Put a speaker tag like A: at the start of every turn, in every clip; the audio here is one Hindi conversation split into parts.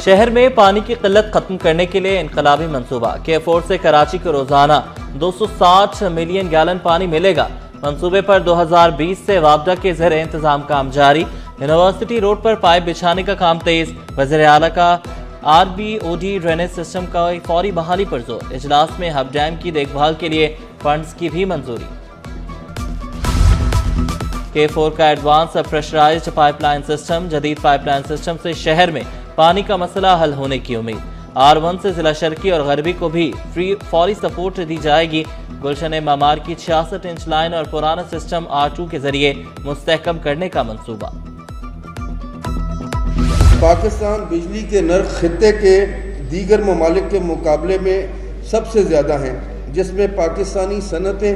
A: शहर में पानी की किल्लत खत्म करने के लिए इनकलाबी मंसूबा। K4 से कराची को रोजाना 260 मिलियन गैलन पानी मिलेगा। मंसूबे पर 2020 से वापडा के ज़रिए इंतजाम काम जारी। यूनिवर्सिटी रोड पर पाइप बिछाने का काम तेज। वज़ीर आला का RBOD ड्रेनेज सिस्टम का फौरी बहाली पर जोर। इजलास में हब डैम की देखभाल के लिए फंड्स की भी मंजूरी। K4 का एडवांस प्रेशराइज्ड पाइपलाइन सिस्टम। जदीद पाइपलाइन सिस्टम से शहर में पानी का मसला हल होने की उम्मीद। R1 से जिला शर्की और गरबी को भी फौरी सपोर्ट दी जाएगी। गुलशन मामार की 66 इंच लाइन और पुराना सिस्टम R2 के जरिए मुस्तहकम करने का मंसूबा।
B: पाकिस्तान बिजली के नर्ख खित्ते के दीगर ममालिक के मुकाबले में सबसे ज़्यादा हैं, जिसमें पाकिस्तानी सनतें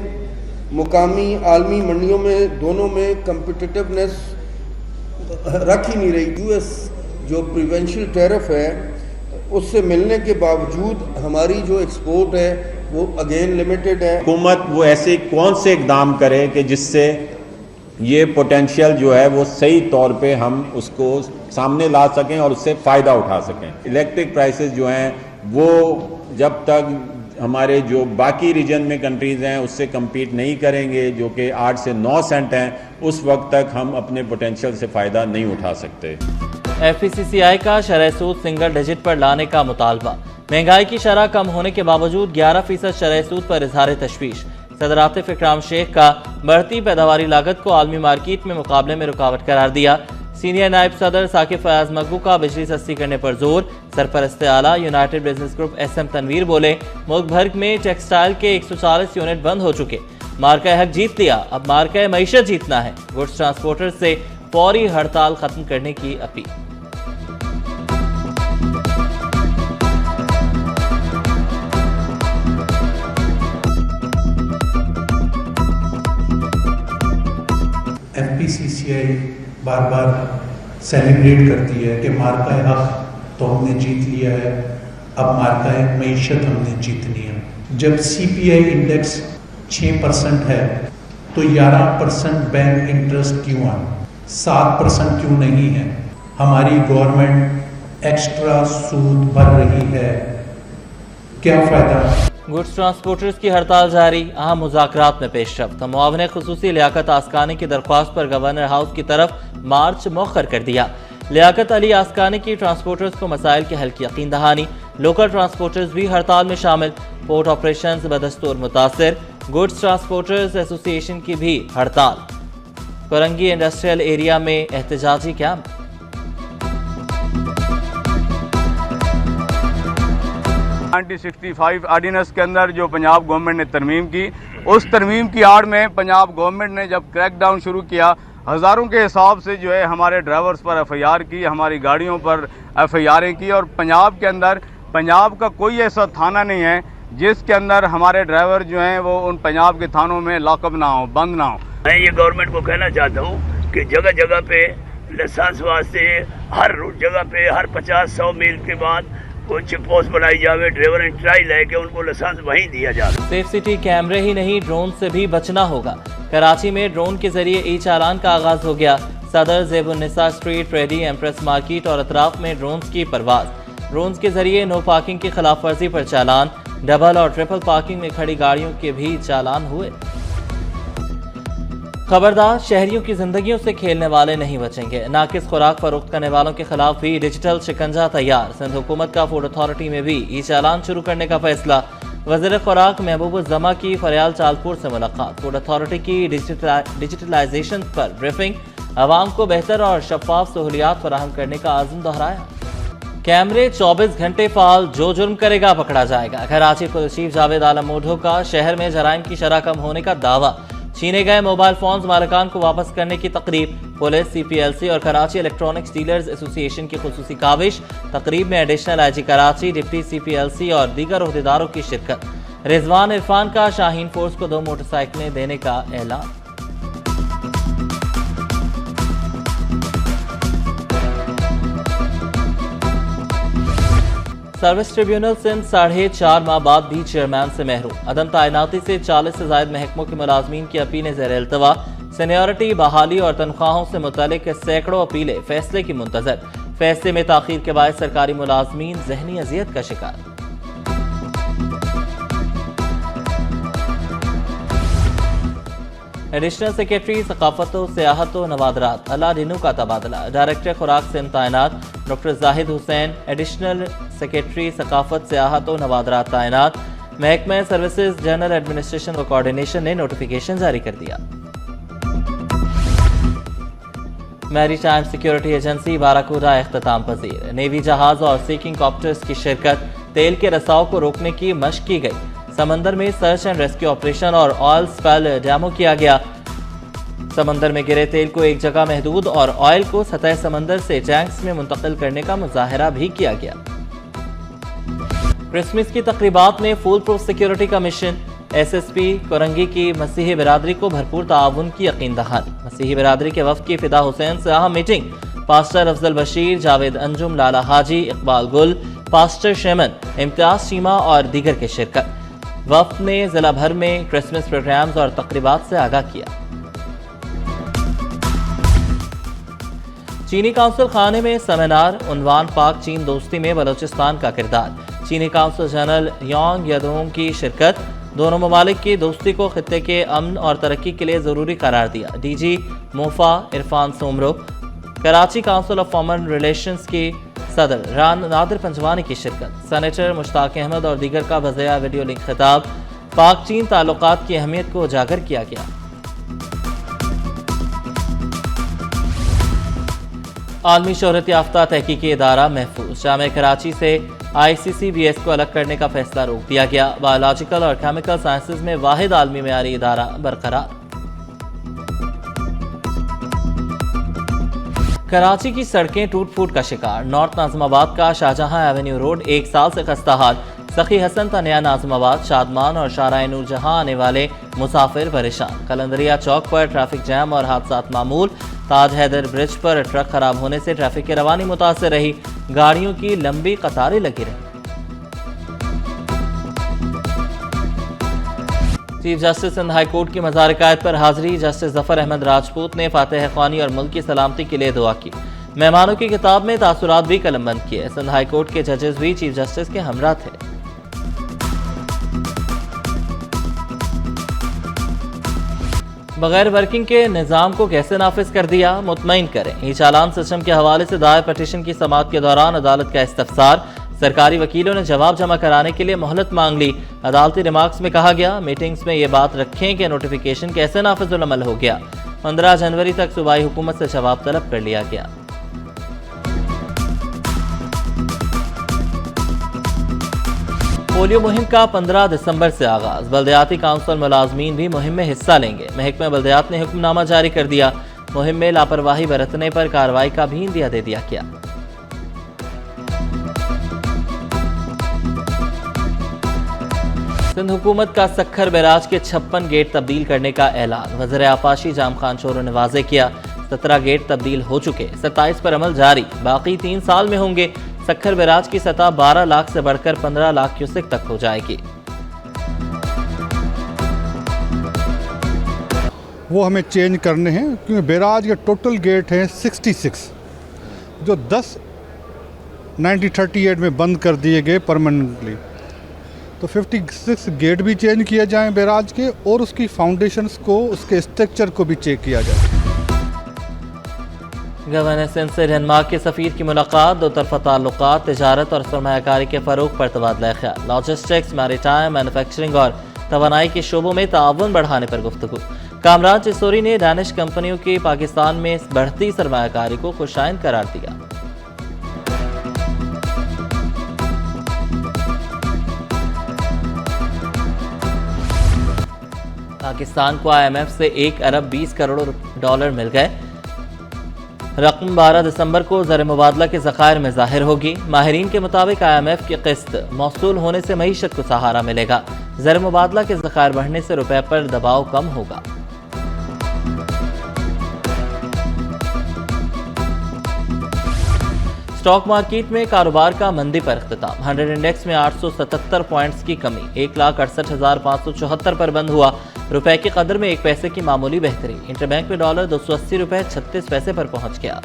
B: मुकामी आलमी मंडियों में दोनों में कम्पिटिटिवनेस रख ही नहीं रही। US जो प्रिवेंशियल टैरिफ है उससे मिलने के बावजूद हमारी जो एक्सपोर्ट है वो अगेन लिमिटेड है।
C: हुकूमत वो ऐसे कौन से इकदाम करे कि जिससे ये पोटेंशियल जो है वो सही तौर पे हम उसको सामने ला सकें और उससे फ़ायदा उठा सकें। इलेक्ट्रिक प्राइसेस जो हैं वो जब तक हमारे जो बाकी रीजन में कंट्रीज़ हैं उससे कम्पीट नहीं करेंगे, जो कि 8 से 9 सेंट हैं, उस वक्त तक हम अपने पोटेंशियल से फ़ायदा नहीं उठा सकते।
A: FPCCI का शरह सूद सिंगल डिजिट पर लाने का मुतालबा। महंगाई की शरह कम होने के बावजूद 11% शरह सूद पर इजहार तशवीश। सदर आतिफ इकराम शेख का बढ़ती पैदावारी लागत को आलमी मार्केट में मुकाबले में रुकावट करार दिया। सीनियर नायब सदर साकिब फयाज मकबू का बिजली सस्ती करने पर जोर। सरपरस्त आला United business group SM Tanvir बोले, मुल्क भर में टेक्सटाइल के 140 यूनिट बंद हो चुके। मार्का हक जीत लिया, अब मार्का मईशत जीतना है। गुड्स ट्रांसपोर्टर से फौरी हड़ताल खत्म करने की अपील।
D: FPCCI बार बार सेलिब्रेट करती है कि मार्का हक तो हमने जीत लिया है, अब मार्का मईशत हमने जीतनी है। जब CPI इंडेक्स 6% है तो 11% बैंक इंटरेस्ट क्यों है, 7% क्यों नहीं है? हमारी गवर्नमेंट एक्स्ट्रा सूद भर रही है, क्या फ़ायदा?
A: गुड्स ट्रांसपोर्टर्स की हड़ताल जारी। अहम मुज़ाकरात में पेशरफ्त। मुआविन खुसूसी लियाकत आस्कानी की दरख्वास्त पर गवर्नर हाउस की तरफ मार्च मौखर कर दिया। लियाकत अली आस्कानी की ट्रांसपोर्टर्स को मसाइल के हल की यकीन दहानी। लोकल ट्रांसपोर्टर्स भी हड़ताल में शामिल। पोर्ट ऑपरेशन बदस्तूर मुतासिर। गुड्स ट्रांसपोर्टर्स एसोसिएशन की भी हड़ताल। कोरंगी इंडस्ट्रियल एरिया में एहतजाजी कैंप।
E: नाइनटीन 65 ऑर्डिनेंस के अंदर जो पंजाब गवर्नमेंट ने तरमीम की, उस तरमीम की आड़ में पंजाब गवर्नमेंट ने जब क्रैकडाउन शुरू किया, हज़ारों के हिसाब से जो है हमारे ड्राइवर्स पर FIR की, हमारी गाड़ियों पर FIR की। और पंजाब के अंदर पंजाब का कोई ऐसा थाना नहीं है जिसके अंदर हमारे ड्राइवर जो हैं वो उन पंजाब के थानों में लॉकअप ना हो, बंद ना हो।
F: मैं ये गवर्नमेंट को कहना चाहता हूँ कि जगह जगह पे लाइसेंस वास्ते हर जगह पे हर 50-100 मील के बाद कोई चेक पोस्ट बनाई जावे, ड्राइवर ट्राई लेके उनको लाइसेंस वहीं दिया जाए।
A: सेफ सिटी कैमरे ही नहीं, ड्रोन से भी बचना होगा। कराची में ड्रोन के जरिए ई-चालान का आगाज हो गया। सदर ज़ेबुन्निसा स्ट्रीट, रेडी, एम्प्रेस मार्केट और अतराफ में ड्रोन्स की परवाज। ड्रोन्स के जरिए नो पार्किंग की खिलाफ वर्जी पर चालान। डबल और ट्रिपल पार्किंग में खड़ी गाड़ियों के भी चालान हुए। खबरदार, शहरियों की जिंदगियों से खेलने वाले नहीं बचेंगे। नाकिस खुराक फरोख्त करने वालों के खिलाफ भी डिजिटल शिकंजा तैयार। सिंध हुकूमत का फूड अथॉरिटी में भी ई चालान शुरू करने का फैसला। वज़ीर खुराक महबूब जमा की फरियाल चालपुर से मुलाकात। फूड अथॉरिटी की डिजिटलाइजेशन पर ब्रीफिंग। अवाम को बेहतर और शफाफ सहूलियात फराहम करने का आज़म दोहराया। कैमरे 24 घंटे फाल, जो जुर्म करेगा पकड़ा जाएगा। कराची पुलिस चीफ जावेद आलम मोढो का शहर में जराइम की शरह कम होने का दावा। छीने गए मोबाइल फोन्स मालिकान को वापस करने की तकरीब। पुलिस, CPLC और कराची इलेक्ट्रॉनिक्स डीलर्स एसोसिएशन की खुसूसी काविश। तकरीब में additional IG Karachi, deputy CPLC और दीगर ओहदेदारों की शिरकत। रिजवान इरफान का शाहीन फोर्स को 2 मोटरसाइकिलें देने का ऐलान। सर्विस ट्रिब्यूनल सिंध 4.5 माह बाद भी चेयरमैन से महरूम। अदम तैनाती से 40 से ज्यादा महकमों के मुलाजमीन की अपीलें ज़ेर इल्तवा। सीनियरिटी, बहाली और तनख्वाहों से मुतल्लिक सैकड़ों अपीलें फैसले की मुंतजर। फैसले में ताखीर के बाद सरकारी मुलाजमीन जहनी अजियत का शिकार। एडिशनल सेक्रेटरी सकाफत सियाहत नवादरात अलादीनू का तबादला। डायरेक्टर खुराक सिंध तैनात doctor Zahid Hussain additional secretary सकाफत सियाहत नवादरात तैनात। महकमा सर्विसेज जनरल एडमिनिस्ट्रेशन व कोऑर्डिनेशन ने नोटिफिकेशन जारी कर दिया। Maritime security agency Barracuda इख्तिताम पजीर। नेवी जहाज और सीकिंग कॉप्टर्स की शिरकत। तेल के रसाव को रोकने की मशक की गई। समंदर में सर्च एंड रेस्क्यू ऑपरेशन और ऑयल स्पेल डैमो किया गया। समंदर में गिरे तेल को एक जगह महदूद और ऑयल को सतह समंदर से टैंक्स में मुंतकिल करने का मुजाहरा भी किया गया। क्रिसमस की तकरीबात में फुल प्रूफ सिक्योरिटी का मिशन। SSP कोरंगी की मसीही बिरादरी को भरपूर ताउन की यकीन दहानी। मसीही बिरादरी के वफ्द की फिदा हुसैन से अहम मीटिंग। पास्टर अफजल बशीर, जावेद अंजुम, लाला हाजी, इकबाल गुल, पास्टर शेमन, इम्तियाज सीमा और दीगर की शिरकत। वफ्द ने जिला भर में क्रिसमस प्रोग्राम्स और तकरीबात से आगाह किया। चीनी काउंसिल खाने में सेमिनार। उन्वान पाक चीन दोस्ती में बलोचिस्तान का किरदार। चीनी काउंसिल जनरल योंग यदोंग की शिरकत। दोनों ममालिक की दोस्ती को खित्ते के अमन और तरक्की के लिए जरूरी करार दिया। DG MOFA Irfan Soomro. Karachi council of foreign relations की सदर रान नादिर पंजवानी की शिरकत। सेनेटर मुश्ताक अहमद और दीगर का वज़िया वीडियो लिंक खिताब। पाक चीन ताल्लुकात की अहमियत को उजागर किया गया। आलमी शोहरत याफ्ता तहकीकी इदारा महफूज। जामे कराची से ICCBS को अलग करने का फैसला रोक दिया गया। बायोलॉजिकल और केमिकल साइंसेज में वाहिद आलमी मेयारी इदारा बरकरार। कराची की सड़कें टूट फूट का शिकार। नॉर्थ नाज़िमाबाद का शाहजहां एवेन्यू रोड 1 साल से खस्ता हाल। सखी हसन था नया नाज़िमाबाद, शादमान और शाहराह नूरजहां आने वाले मुसाफिर परेशान। कलंदरिया चौक पर ट्रैफिक जैम और हादसात मामूल। ताज हैदर ब्रिज पर ट्रक खराब होने से ट्रैफिक की रवानी मुतासर रही। गाड़ियों की लंबी कतारें लगी रही। Chief justice Sindh high court की मज़ार कायद पर हाजिरी। जस्टिस जफर अहमद राजपूत ने फातिह ख़्वानी और मुल्क की सलामती के लिए दुआ की। मेहमानों की किताब में तासुरात भी कलमबंद किए। सिंध हाई कोर्ट के जजेस भी चीफ जस्टिस के हमरा थे। बगैर वर्किंग के निज़ाम को कैसे नाफिज कर दिया, मुतमईन करें। ई चालान सिस्टम के हवाले से दायर पटिशन की समाअत के दौरान अदालत का इस्तफसार। सरकारी वकीलों ने जवाब जमा कराने के लिए मोहलत मांग ली। अदालती रिमार्क्स में कहा गया, मीटिंग्स में ये बात रखें कि नोटिफिकेशन कैसे नाफिजुल अमल हो गया। 15 जनवरी तक सूबाई हुकूमत से जवाब तलब कर लिया गया। पोलियो मुहिम का 15 दिसंबर से आगाज। बल्दियाती काउंसिल मुलाजमीन भी मुहिम में हिस्सा लेंगे। महकमा बल्दियात ने हुक्मनामा जारी कर दिया। मुहिम में लापरवाही बरतने पर कार्रवाई का भी इंदिया दे दिया गया। सिंध हुकूमत का सखर बैराज के 56 गेट तब्दील करने का ऐलान। वज़ीर आपाशी जाम खान चोरो ने वाज़े किया। 17 गेट तब्दील हो चुके, 27 पर अमल जारी। बाकी 3 साल में होंगे। सखर बैराज की सतह 12 लाख से बढ़कर 15 लाख क्यूसेक तक हो जाएगी।
G: वो हमें चेंज करने हैं क्योंकि बैराज के टोटल गेट हैं 66, जो 1938 में बंद कर दिए गए परमानेंटली। तो 56 गेट भी चेंज किए जाएं बैराज के, और उसकी फाउंडेशंस को, उसके स्ट्रक्चर को भी चेक किया जाए।
A: गवर्नर सिंध से डेनमार्क के सफ़ीर की मुलाकात। दो तरफा ताल्लुकात, तिजारत और सरमायाकारी के फ़रोग पर तबादला ख्याल। लॉजिस्टिक्स, मैरीटाइम, मैन्युफैक्चरिंग और तवानाई के शोबों में ताउन बढ़ाने पर गुफ्तगू। कामरान चिसोरी ने डैनिश कंपनियों की पाकिस्तान में बढ़ती सरमायाकारी को खुशाइन करार दिया। पाकिस्तान को IMF से 1 अरब 20 करोड़ डॉलर मिल गए। रकम 12 दिसंबर को ज़र मुबादला के ज़खायर में ज़ाहिर होगी। माहिरीन के मुताबिक IMF की किस्त मौसूल होने से मईशत को सहारा मिलेगा। ज़र मुबादला के ज़खायर बढ़ने से रुपए पर दबाव कम होगा। स्टॉक मार्केट में कारोबार का मंदी पर इख्तिताम। 100 इंडेक्स में 877 पॉइंट्स की कमी, 1,68,574 पर बंद हुआ। रुपए की कदर में 1 पैसे की मामूली बेहतरी। इंटरबैंक में डॉलर 280 रुपए 36 पैसे पर पहुंच गया।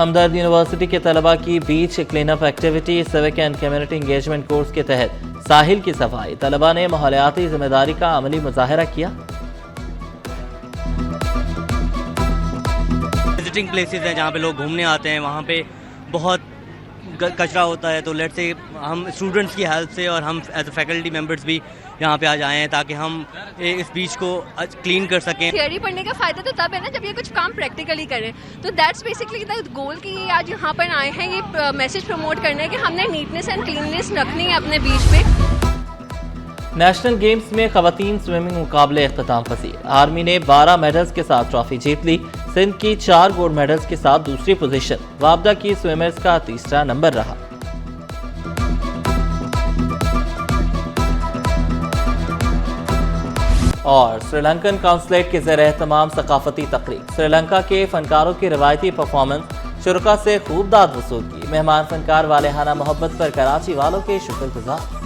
A: हमदर्द यूनिवर्सिटी के तलबा की beach cleanup activity civic and community engagement course के तहत साहिल की सफाई। तलबा ने माहौलियाती जिम्मेदारी का अमली मुजाहरा किया।
H: विजिटिंग प्लेसेस हैं जहाँ पे लोग घूमने आते हैं, वहाँ पे बहुत कचरा होता है, तो लेट से हम स्टूडेंट्स की हेल्प से और हम एज अ फैकल्टी मेंबर्स भी यहाँ पे आ जाए हैं ताकि हम इस बीच को क्लीन कर सकें।
I: थियरी पढ़ने का फ़ायदा तो तब है ना जब ये कुछ काम प्रैक्टिकली करें, तो दैट्स बेसिकली द गोल कि ये आज यहाँ पर आए हैं, ये मैसेज प्रमोट करना है कि हमने नीटनेस एंड क्लीननेस रखनी है अपने बीच पे।
A: नेशनल गेम्स में खवातीन स्विमिंग मुकाबले इख्तिताम पसीर। आर्मी ने 12 मेडल्स के साथ ट्रॉफी जीत ली। सिंध की 4 गोल्ड मेडल्स के साथ दूसरी पोजीशन। वाबदा की स्विमर्स का तीसरा नंबर रहा। और श्रीलंकन काउंसलेट के ज़रिए तमाम सकाफती तकरीब। श्रीलंका के फनकारों की रवायती परफॉर्मेंस शुरका से खूब दाद वसूल की। मेहमान फनकार वालेहाना मोहब्बत पर कराची वालों के शुक्रगुजार।